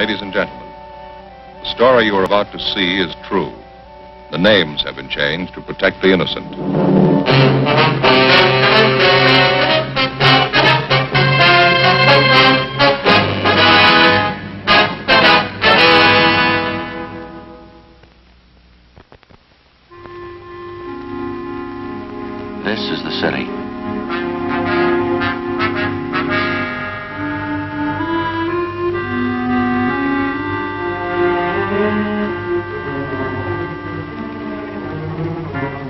ladies and gentlemen. The story you are about to see is true. The names have been changed to protect the innocent. This is the city.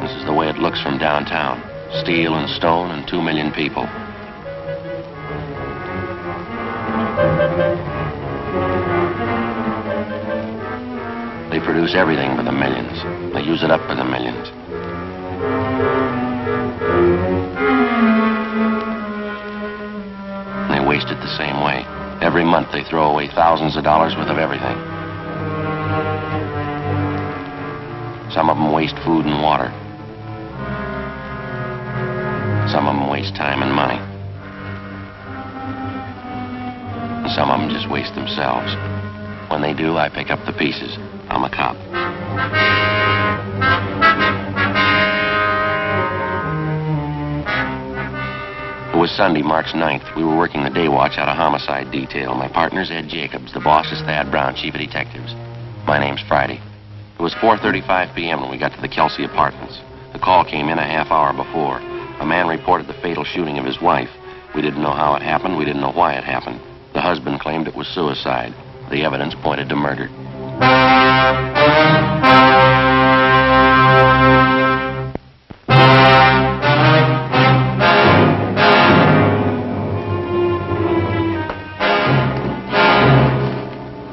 This is the way it looks from downtown. Steel and stone and 2 million people. They produce everything for the millions. They use it up for the millions. They waste it the same way. Every month they throw away thousands of dollars worth of everything. Some of them waste food and water. Some of them waste time and money. And some of them just waste themselves. When they do, I pick up the pieces. I'm a cop. It was Sunday, March 9th. We were working the day watch out of homicide detail. My partner's Ed Jacobs. The boss is Thad Brown, chief of detectives. My name's Friday. It was 4:35 p.m. when we got to the Kelsey apartments. The call came in a half hour before. A man reported the fatal shooting of his wife. We didn't know how it happened. We didn't know why it happened. The husband claimed it was suicide. The evidence pointed to murder.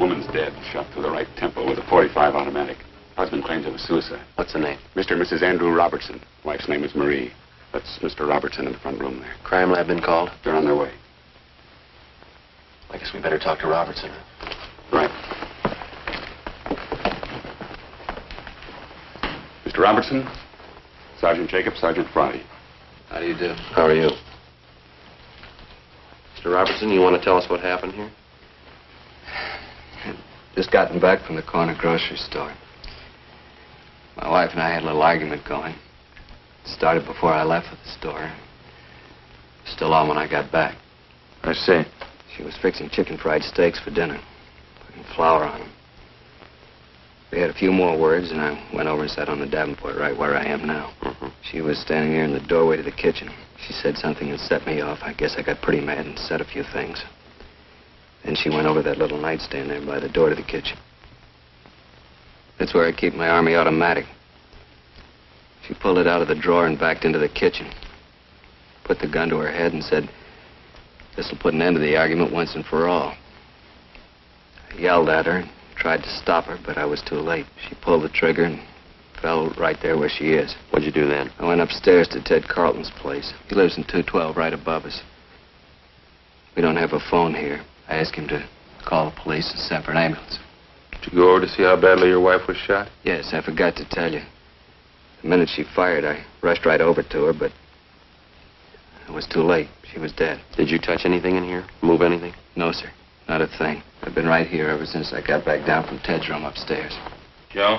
Woman's dead, shot through the right temple with a .45 automatic. Husband claims it was suicide. What's the name? Mr. and Mrs. Andrew Robertson. Wife's name is Marie. That's Mr. Robertson in the front room there. Crime lab been called? They're on their way. I guess we better talk to Robertson. Right. Mr. Robertson, Sergeant Jacob, Sergeant Friday. How do you do? How are you? Mr. Robertson, you want to tell us what happened here? Just gotten back from the corner grocery store. My wife and I had a little argument going. It started before I left for the store. Still on when I got back. I see. She was fixing chicken fried steaks for dinner, putting flour on them. We had a few more words, and I went over and sat on the davenport right where I am now. She was standing here in the doorway to the kitchen. She said something that set me off. I guess I got pretty mad and said a few things. Then she went over that little nightstand there by the door to the kitchen. That's where I keep my Army automatic. She pulled it out of the drawer and backed into the kitchen. Put the gun to her head and said, "This'll put an end to the argument once and for all." I yelled at her and tried to stop her, but I was too late. She pulled the trigger and fell right there where she is. What'd you do then? I went upstairs to Ted Carlton's place. He lives in 212 right above us. We don't have a phone here. I asked him to call the police and send for an ambulance. Did you go over to see how badly your wife was shot? Yes, I forgot to tell you. The minute she fired, I rushed right over to her, but it was too late. She was dead. Did you touch anything in here? Move anything? No, sir. Not a thing. I've been right here ever since I got back down from Ted's room upstairs. Joe?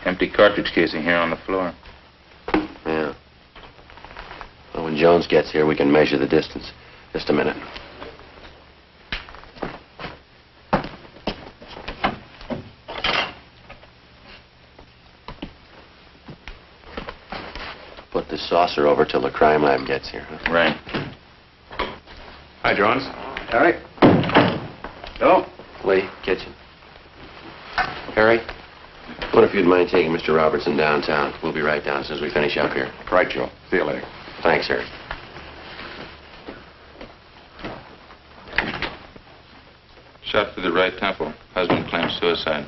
Empty cartridge casing here on the floor. Yeah. Well, when Jones gets here, we can measure the distance. Just a minute. Put this saucer over till the crime lab gets here. Huh? Right. Hi, Jones. Harry? Joe? Lee, kitchen. Harry, I wonder if you'd mind taking Mr. Robertson downtown. We'll be right down as soon as we finish up here. Right, Joe. See you later. Thanks, Harry. Shot through the right temple. Husband claims suicide.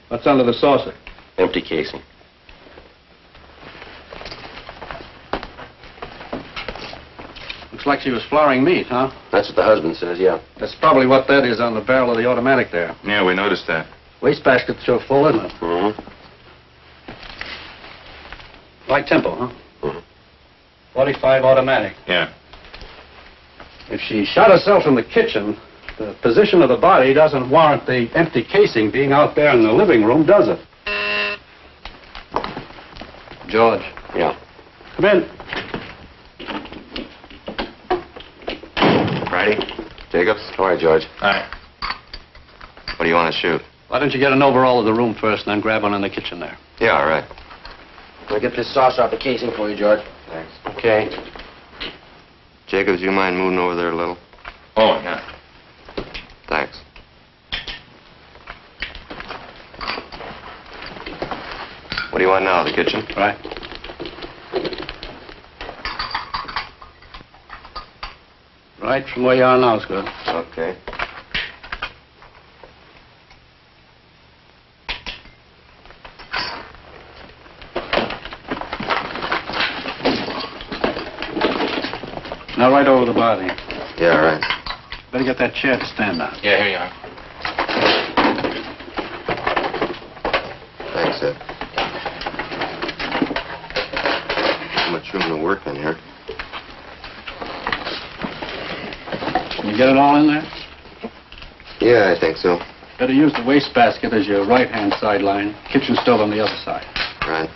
What's under the saucer? Empty casing. Looks like she was flouring meat, huh? That's what the husband says, yeah. That's probably what that is on the barrel of the automatic there. Yeah, we noticed that. Wastebasket's so full, isn't it? Mm-hmm. Right tempo, huh? Mm-hmm. 45 automatic. Yeah. If she shot herself in the kitchen, the position of the body doesn't warrant the empty casing being out there in the living room, does it? George. Yeah. Come in. Friday? Jacobs? All right, George. Hi. What do you want to shoot? Why don't you get an overall of the room first and then grab one in the kitchen there? Yeah, all right. I'll get this saucer off the casing for you, George. Thanks. Okay. Jacobs, you mind moving over there a little? Oh, yeah. Thanks. What do you want now, the kitchen? Right. Right from where you are now is good. Okay. Now right over the body. Yeah, all right. Better get that chair to stand on. Yeah, here you are. Thanks, Ed. Too much room to work in here. Can you get it all in there? Yeah, I think so. Better use the wastebasket as your right-hand sideline. Kitchen stove on the other side. Right.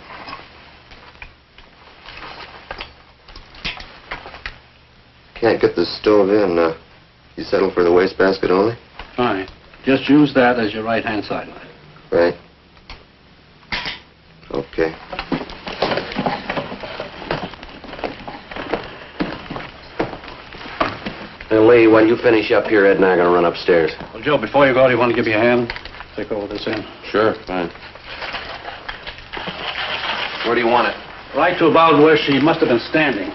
Can't get the stove in. You settle for the wastebasket only? Fine. Just use that as your right-hand sideline. Right. Okay. Now, Lee, when you finish up here, Ed and I are going to run upstairs. Well, Joe, before you go, do you want to give me a hand? Take all this in. Sure, fine. Where do you want it? Right to about where she must have been standing.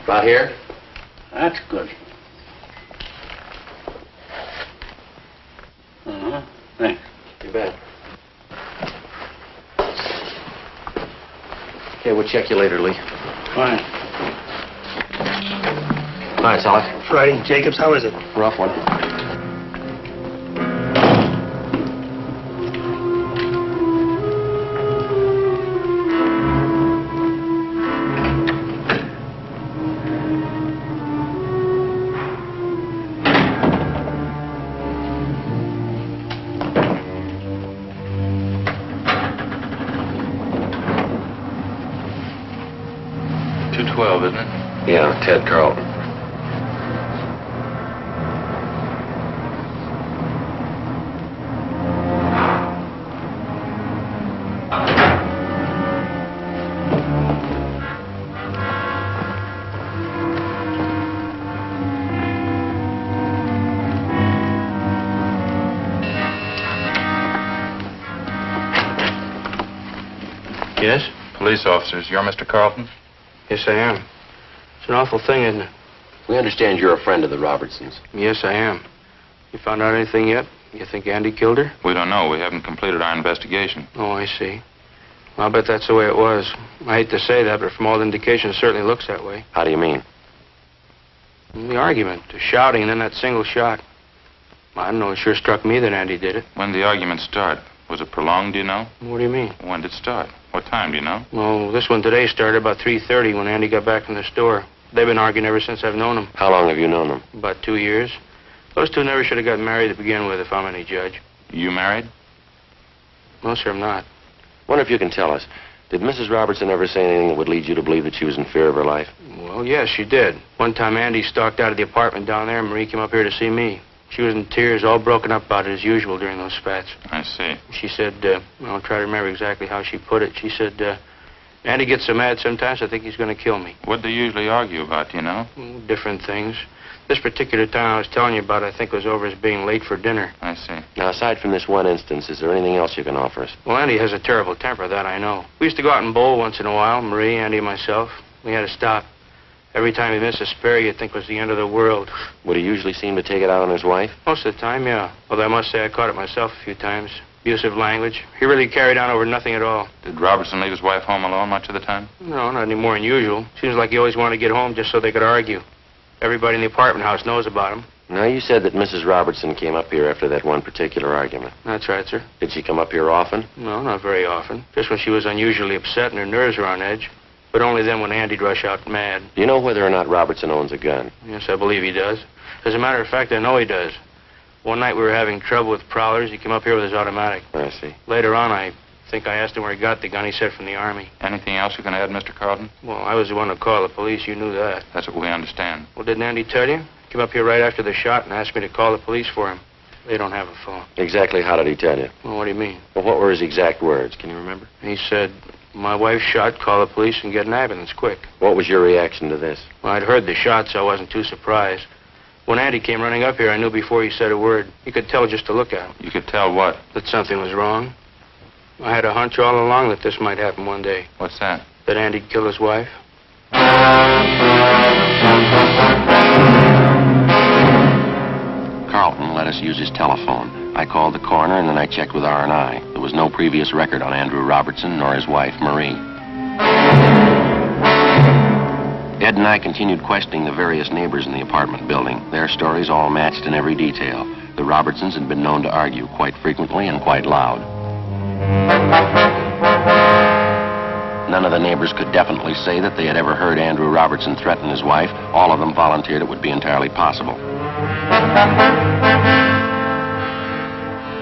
About here? That's good. Uh-huh. Thanks. You bet. Okay, we'll check you later, Lee. Fine. All right, Solid. Friday. Jacobs, how is it? Rough one. .212, isn't it? Yeah, Ted Carlton. Yes? Police officers. You're Mr. Carlton? Yes, I am. It's an awful thing, isn't it? We understand you're a friend of the Robertsons. Yes, I am. You found out anything yet? You think Andy killed her? We don't know. We haven't completed our investigation. Oh, I see. Well, I'll bet that's the way it was. I hate to say that, but from all indications, it certainly looks that way. How do you mean? The argument, the shouting, and then that single shot. I don't know. It sure struck me that Andy did it. When did the argument start? Was it prolonged, do you know? What do you mean? When did it start? What time, do you know? Well, this one today started about 3:30 when Andy got back from the store. They've been arguing ever since I've known them. How long have you known them? About 2 years. Those two never should have gotten married to begin with, if I'm any judge. You married? No, sir, I'm not. Wonder if you can tell us. Did Mrs. Robertson ever say anything that would lead you to believe that she was in fear of her life? Well, yes, she did. One time Andy stalked out of the apartment down there, and Marie came up here to see me. She was in tears, all broken up about it as usual during those spats. I see. She said, I'll try to remember exactly how she put it. She said, Andy gets so mad sometimes I think he's going to kill me. What'd they usually argue about, do you know? Different things. This particular time I was telling you about, I think, was over his being late for dinner. I see. Now, aside from this one instance, is there anything else you can offer us? Well, Andy has a terrible temper, that I know. We used to go out and bowl once in a while, Marie, Andy, and myself. We had to stop. Every time he missed a spare, you'd think it was the end of the world. Would he usually seem to take it out on his wife? Most of the time, yeah. Although I must say I caught it myself a few times. Abusive language. He really carried on over nothing at all. Did Robertson leave his wife home alone much of the time? No, not any more than usual. Seems like he always wanted to get home just so they could argue. Everybody in the apartment house knows about him. Now, you said that Mrs. Robertson came up here after that one particular argument. That's right, sir. Did she come up here often? No, not very often. Just when she was unusually upset and her nerves were on edge. But only then would Andy'd rush out mad. Do you know whether or not Robertson owns a gun? Yes, I believe he does. As a matter of fact, I know he does. One night we were having trouble with prowlers. He came up here with his automatic. I see. Later on, I think I asked him where he got the gun. He said from the Army. Anything else you can add, Mr. Carlton? Well, I was the one to call the police. You knew that. That's what we understand. Well, didn't Andy tell you? He came up here right after the shot and asked me to call the police for him. They don't have a phone. Exactly how did he tell you? Well, what do you mean? Well, what were his exact words? Can you remember? He said, my wife's shot, call the police and get an ambulance quick. What was your reaction to this? Well, I'd heard the shot, so I wasn't too surprised. When Andy came running up here, I knew before he said a word. You could tell just to look at him. You could tell what? That something was wrong. I had a hunch all along that this might happen one day. What's that? That Andy'd kill his wife. Carlton let us use his telephone. I called the coroner, and then I checked with R&I. There was no previous record on Andrew Robertson nor his wife, Marie. Ed and I continued questioning the various neighbors in the apartment building. Their stories all matched in every detail. The Robertsons had been known to argue quite frequently and quite loud. None of the neighbors could definitely say that they had ever heard Andrew Robertson threaten his wife. All of them volunteered it would be entirely possible.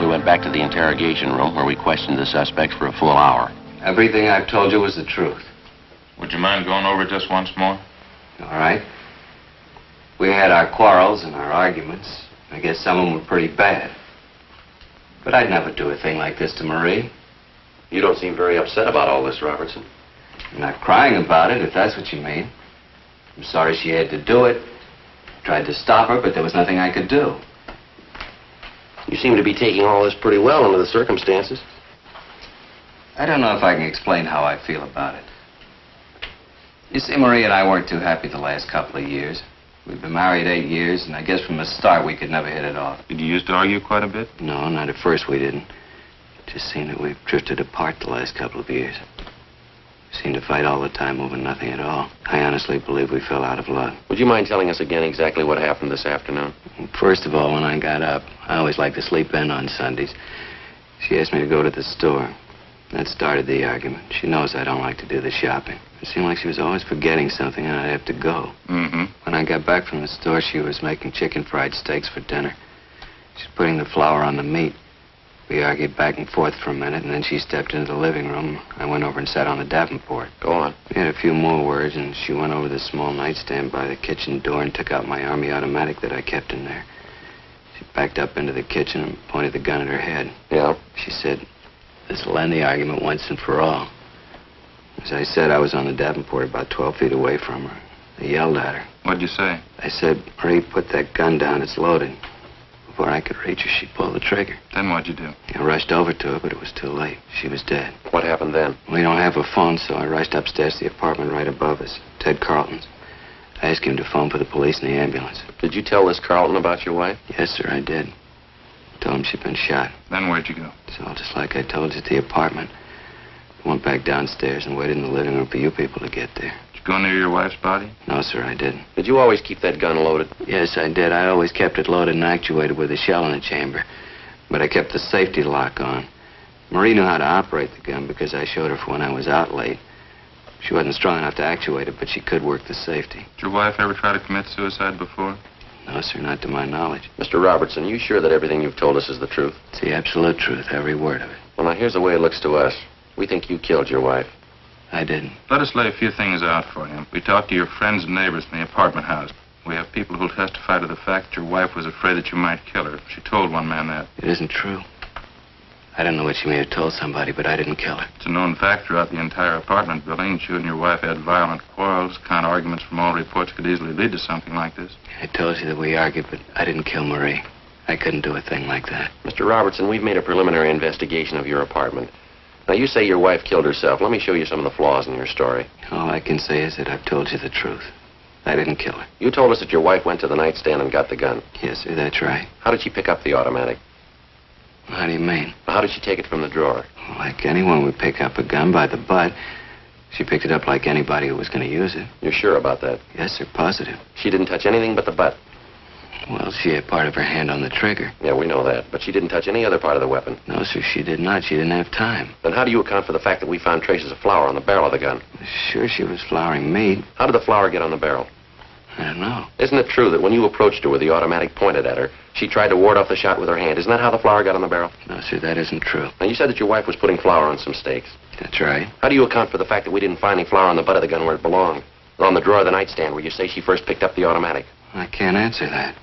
We went back to the interrogation room where we questioned the suspects for a full hour. Everything I've told you was the truth. Would you mind going over it just once more? All right. We had our quarrels and our arguments. I guess some of them were pretty bad. But I'd never do a thing like this to Marie. You don't seem very upset about all this, Robertson. I'm not crying about it, if that's what you mean. I'm sorry she had to do it. Tried to stop her, but there was nothing I could do. You seem to be taking all this pretty well under the circumstances. I don't know if I can explain how I feel about it. You see, Marie and I weren't too happy the last couple of years. We've been married 8 years, and I guess from the start we could never hit it off. Did you used to argue quite a bit? No, not at first we didn't. It just seemed that we've drifted apart the last couple of years. We seemed to fight all the time over nothing at all. I honestly believe we fell out of love. Would you mind telling us again exactly what happened this afternoon? First of all, when I got up, I always like to sleep in on Sundays. She asked me to go to the store. That started the argument. She knows I don't like to do the shopping. It seemed like she was always forgetting something and I'd have to go. Mm-hmm. When I got back from the store, she was making chicken fried steaks for dinner. She's putting the flour on the meat. We argued back and forth for a minute, and then she stepped into the living room. I went over and sat on the Davenport. Go on. We had a few more words, and she went over to the small nightstand by the kitchen door and took out my Army automatic that I kept in there. She backed up into the kitchen and pointed the gun at her head. Yeah? She said, "This'll end the argument once and for all." As I said, I was on the Davenport about 12 feet away from her. I yelled at her. What'd you say? I said, "Marie, put that gun down. It's loaded." Before I could reach her, she pulled the trigger. Then what'd you do? I rushed over to her, but it was too late. She was dead. What happened then? We don't have a phone, so I rushed upstairs to the apartment right above us, Ted Carlton's. I asked him to phone for the police and the ambulance. Did you tell this Carlton about your wife? Yes, sir, I did. Told him she'd been shot. Then where'd you go? So just like I told you, at the apartment. Went back downstairs and waited in the living room for you people to get there. Did you go near your wife's body? No, sir, I didn't. Did you always keep that gun loaded? Yes, I did. I always kept it loaded and actuated with a shell in the chamber. But I kept the safety lock on. Marie knew how to operate the gun because I showed her for when I was out late. She wasn't strong enough to actuate it, but she could work the safety. Did your wife ever try to commit suicide before? No, sir, not to my knowledge. Mr. Robertson, you sure that everything you've told us is the truth? It's the absolute truth, every word of it. Well, now, here's the way it looks to us. We think you killed your wife. I didn't. Let us lay a few things out for you. We talked to your friends and neighbors in the apartment house. We have people who'll testify to the fact that your wife was afraid that you might kill her. She told one man that. It isn't true. I don't know what she may have told somebody, but I didn't kill her. It's a known fact throughout the entire apartment building that you and your wife had violent quarrels. Kind of arguments from all reports could easily lead to something like this. I told you that we argued, but I didn't kill Marie. I couldn't do a thing like that. Mr. Robertson, we've made a preliminary investigation of your apartment. Now, you say your wife killed herself. Let me show you some of the flaws in your story. All I can say is that I've told you the truth. I didn't kill her. You told us that your wife went to the nightstand and got the gun. Yes, sir, that's right. How did she pick up the automatic? How do you mean? How did she take it from the drawer? Like anyone would pick up a gun by the butt. She picked it up like anybody who was going to use it. You're sure about that? Yes, sir, positive. She didn't touch anything but the butt. Well, she had part of her hand on the trigger. Yeah, we know that. But she didn't touch any other part of the weapon. No, sir, she did not. She didn't have time. Then how do you account for the fact that we found traces of flour on the barrel of the gun? Sure, she was flouring meat. How did the flour get on the barrel? I don't know. Isn't it true that when you approached her with the automatic pointed at her, she tried to ward off the shot with her hand? Isn't that how the flour got on the barrel? No, sir, that isn't true. Now, you said that your wife was putting flour on some steaks. That's right. How do you account for the fact that we didn't find any flour on the butt of the gun where it belonged? Or on the drawer of the nightstand where you say she first picked up the automatic? I can't answer that.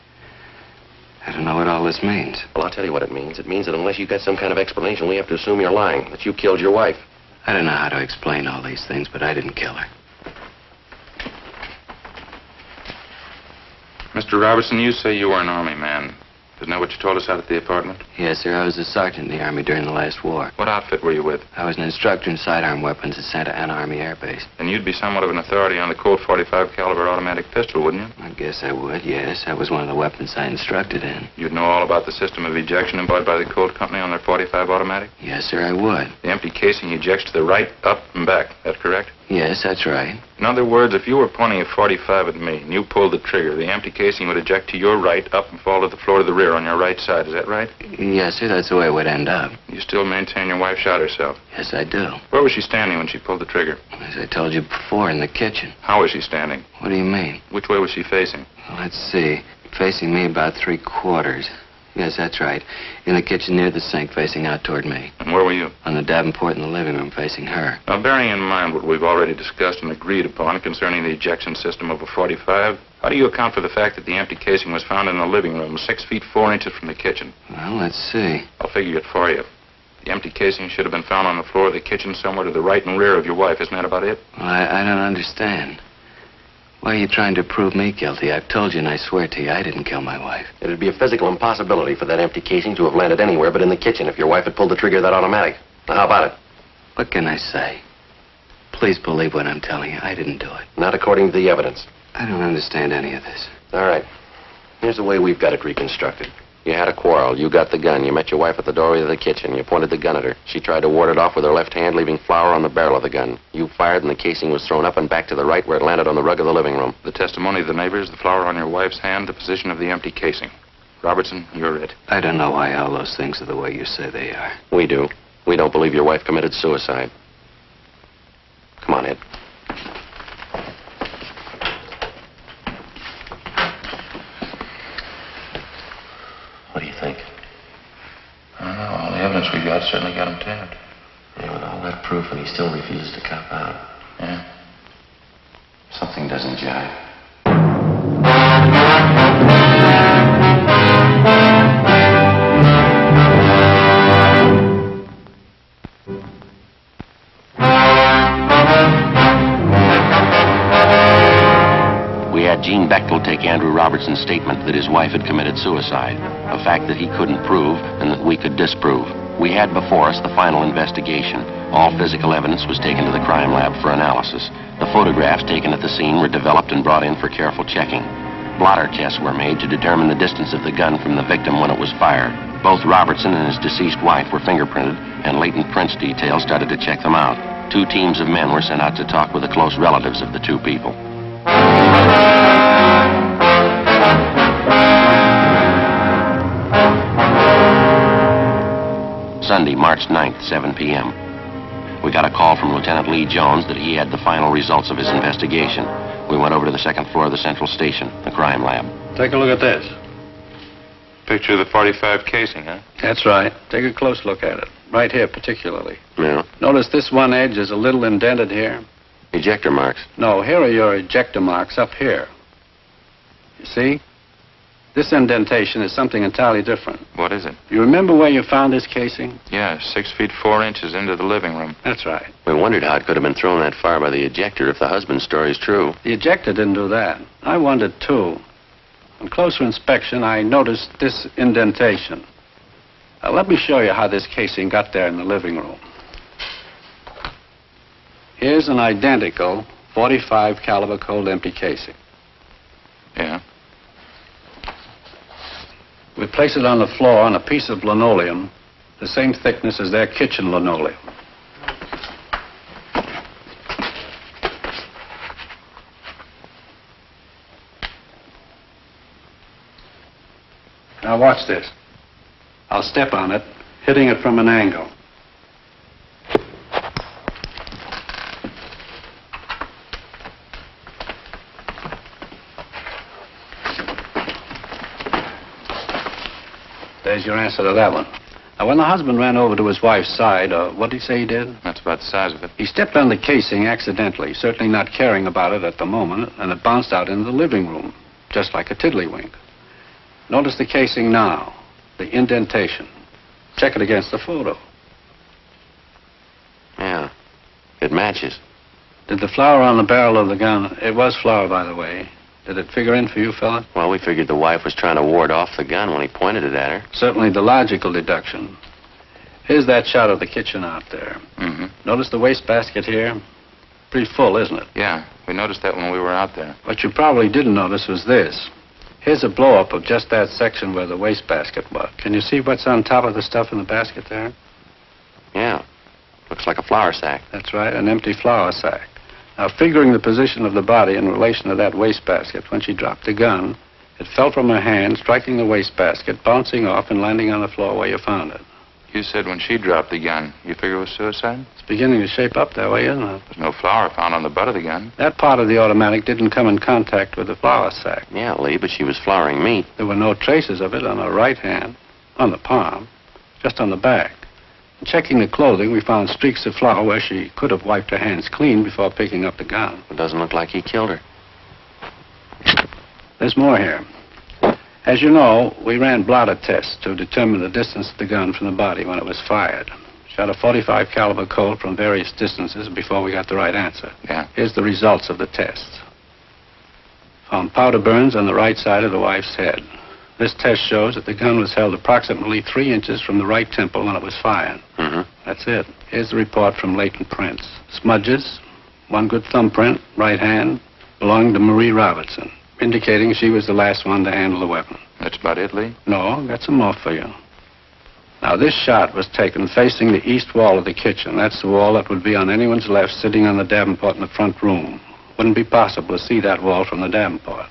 I don't know what all this means. Well, I'll tell you what it means. It means that unless you've got some kind of explanation, we have to assume you're lying, that you killed your wife. I don't know how to explain all these things, but I didn't kill her. Mr. Robertson, you say you were an Army man. Isn't that what you told us out at the apartment? Yes, sir. I was a sergeant in the Army during the last war. What outfit were you with? I was an instructor in sidearm weapons at Santa Ana Army Air Base. Then you'd be somewhat of an authority on the Colt .45 caliber automatic pistol, wouldn't you? I guess I would, yes. That was one of the weapons I instructed in. You'd know all about the system of ejection employed by the Colt Company on their .45 automatic? Yes, sir, I would. The empty casing ejects to the right, up, and back. That correct? Yes, that's right. In other words, if you were pointing a .45 at me and you pulled the trigger, the empty casing would eject to your right, up, and fall to the floor to the rear on your right side. Is that right? Yes, sir, that's the way it would end up. You still maintain your wife shot herself? Yes, I do. Where was she standing when she pulled the trigger? As I told you before, in the kitchen. How was she standing? What do you mean? Which way was she facing? Let's see. Facing me about 3/4. Yes, that's right. In the kitchen near the sink, facing out toward me. And where were you? On the davenport in the living room, facing her. Now, bearing in mind what we've already discussed and agreed upon concerning the ejection system of a .45, how do you account for the fact that the empty casing was found in the living room, 6 feet 4 inches from the kitchen? Well, let's see. I'll figure it for you. The empty casing should have been found on the floor of the kitchen somewhere to the right and rear of your wife. Isn't that about it? Well, I don't understand. Why are you trying to prove me guilty? I've told you, and I swear to you, I didn't kill my wife. It'd be a physical impossibility for that empty casing to have landed anywhere but in the kitchen if your wife had pulled the trigger of that automatic. Now, how about it? What can I say? Please believe what I'm telling you. I didn't do it. Not according to the evidence. I don't understand any of this. All right. Here's the way we've got it reconstructed. You had a quarrel. You got the gun. You met your wife at the doorway of the kitchen. You pointed the gun at her. She tried to ward it off with her left hand, leaving flour on the barrel of the gun. You fired, and the casing was thrown up and back to the right, where it landed on the rug of the living room. The testimony of the neighbors, the flour on your wife's hand, the position of the empty casing. Robertson, you're it. I don't know why all those things are the way you say they are. We do. We don't believe your wife committed suicide. Come on, Ed. What do you think? I don't know. All the evidence we got certainly got him tapped. Yeah, with all that proof, and he still refuses to cop out. Yeah. Something doesn't jive. We had Gene Bechtel take Andrew Robertson's statement that his wife had committed suicide, a fact that he couldn't prove and that we could disprove. We had before us the final investigation. All physical evidence was taken to the crime lab for analysis. The photographs taken at the scene were developed and brought in for careful checking. Blotter tests were made to determine the distance of the gun from the victim when it was fired. Both Robertson and his deceased wife were fingerprinted, and latent prints details started to check them out. 2 teams of men were sent out to talk with the close relatives of the 2 people. Sunday, March 9th, 7 p.m. We got a call from Lieutenant Lee Jones that he had the final results of his investigation. We went over to the 2nd floor of the central station, the crime lab. Take a look at this. Picture of the .45 casing, huh? That's right. Take a close look at it. Right here, particularly. Yeah. Notice this one edge is a little indented here. Ejector marks. No, here are your ejector marks up here. You see? This indentation is something entirely different. What is it? You remember where you found this casing? Yeah, 6 feet 4 inches into the living room. That's right. We wondered how it could have been thrown that far by the ejector if the husband's story is true. The ejector didn't do that. I wondered, too. On closer inspection, I noticed this indentation. Now, let me show you how this casing got there in the living room. Here's an identical .45 caliber cold empty casing. Yeah? We place it on the floor on a piece of linoleum, the same thickness as their kitchen linoleum. Now watch this. I'll step on it, hitting it from an angle. There's your answer to that one. Now, when the husband ran over to his wife's side, what did he say he did? That's about the size of it. He stepped on the casing accidentally, certainly not caring about it at the moment, and it bounced out into the living room, just like a tiddlywink. Notice the casing now, the indentation. Check it against the photo. Yeah, it matches. Did the flower on the barrel of the gun, it was flour, by the way, did it figure in for you, fella? Well, we figured the wife was trying to ward off the gun when he pointed it at her. Certainly the logical deduction. Here's that shot of the kitchen out there. Mm-hmm. Notice the wastebasket here? Pretty full, isn't it? Yeah, we noticed that when we were out there. What you probably didn't notice was this. Here's a blow-up of just that section where the wastebasket was. Can you see what's on top of the stuff in the basket there? Yeah, looks like a flour sack. That's right, an empty flour sack. Now, figuring the position of the body in relation to that wastebasket, when she dropped the gun, it fell from her hand, striking the wastebasket, bouncing off and landing on the floor where you found it. You said when she dropped the gun, you figure it was suicide? It's beginning to shape up that way, isn't it? There's no flour found on the butt of the gun. That part of the automatic didn't come in contact with the flour sack. Yeah, Lee, but she was flouring meat. There were no traces of it on her right hand, on the palm, just on the back. In checking the clothing, we found streaks of flour where she could have wiped her hands clean before picking up the gun. It doesn't look like he killed her. There's more here. As you know, we ran blotter tests to determine the distance of the gun from the body when it was fired. Shot a .45 caliber Colt from various distances before we got the right answer. Yeah. Here's the results of the tests. Found powder burns on the right side of the wife's head. This test shows that the gun was held approximately 3 inches from the right temple when it was fired. Mm-hmm. That's it. Here's the report from latent prints. Smudges, one good thumbprint, right hand, belonged to Marie Robertson, indicating she was the last one to handle the weapon. That's about it, Lee? No, got some more for you. Now, this shot was taken facing the east wall of the kitchen. That's the wall that would be on anyone's left sitting on the Davenport in the front room. Wouldn't be possible to see that wall from the Davenport.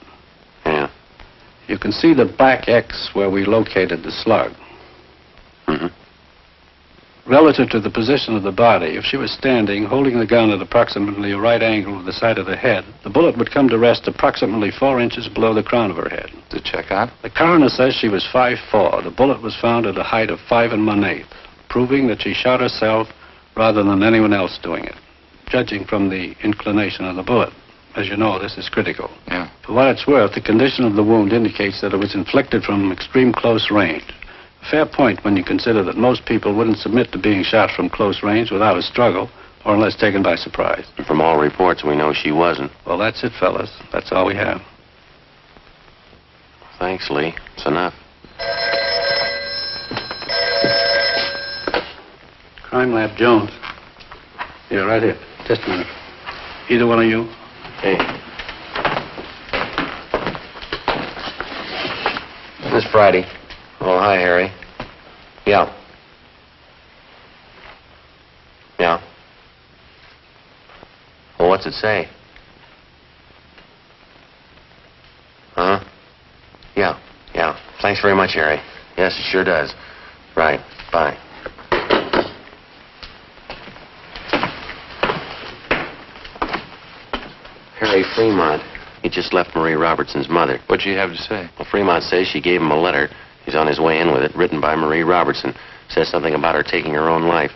Yeah. You can see the black X where we located the slug. Mm-hmm. Relative to the position of the body, if she was standing, holding the gun at approximately a right angle with the side of the head, the bullet would come to rest approximately 4 inches below the crown of her head. To check out? The coroner says she was 5'4". The bullet was found at a height of 5 1/8", proving that she shot herself rather than anyone else doing it, judging from the inclination of the bullet. As you know, this is critical. Yeah. For what it's worth, the condition of the wound indicates that it was inflicted from extreme close range. A fair point when you consider that most people wouldn't submit to being shot from close range without a struggle or unless taken by surprise. And from all reports, we know she wasn't. Well, that's it, fellas. That's all we have. Thanks, Lee. It's enough. Crime Lab Jones. Here, right here. Just a minute. Either one of you? Hey. This Friday. Oh, hi, Harry. Yeah. Yeah. Well, what's it say? Huh? Yeah, yeah. Thanks very much, Harry. Yes, it sure does. Right. Bye. Harry Fremont. He just left Marie Robertson's mother. What'd you have to say? Well, Fremont says she gave him a letter. He's on his way in with it, written by Marie Robertson. Says something about her taking her own life.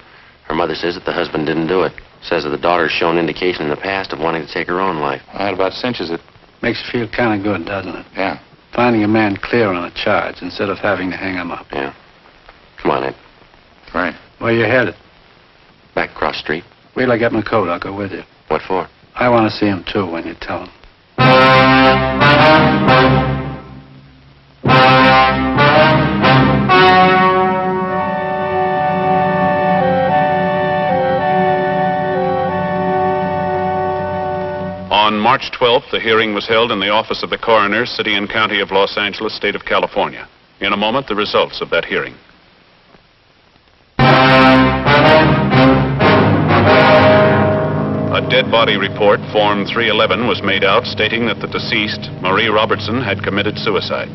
Her mother says that the husband didn't do it. Says that the daughter's shown indication in the past of wanting to take her own life. That about cinches it. Makes you feel kind of good, doesn't it? Yeah. Finding a man clear on a charge instead of having to hang him up. Yeah. Come on, Ed. Right. Where you headed? Back across street. Wait till I get my coat. I'll go with you. What for? I want to see him, too, when you tell him. On March 12th, the hearing was held in the office of the coroner, City and County of Los Angeles, State of California. In a moment, the results of that hearing. A dead body report, Form 311, was made out stating that the deceased, Marie Robertson, had committed suicide.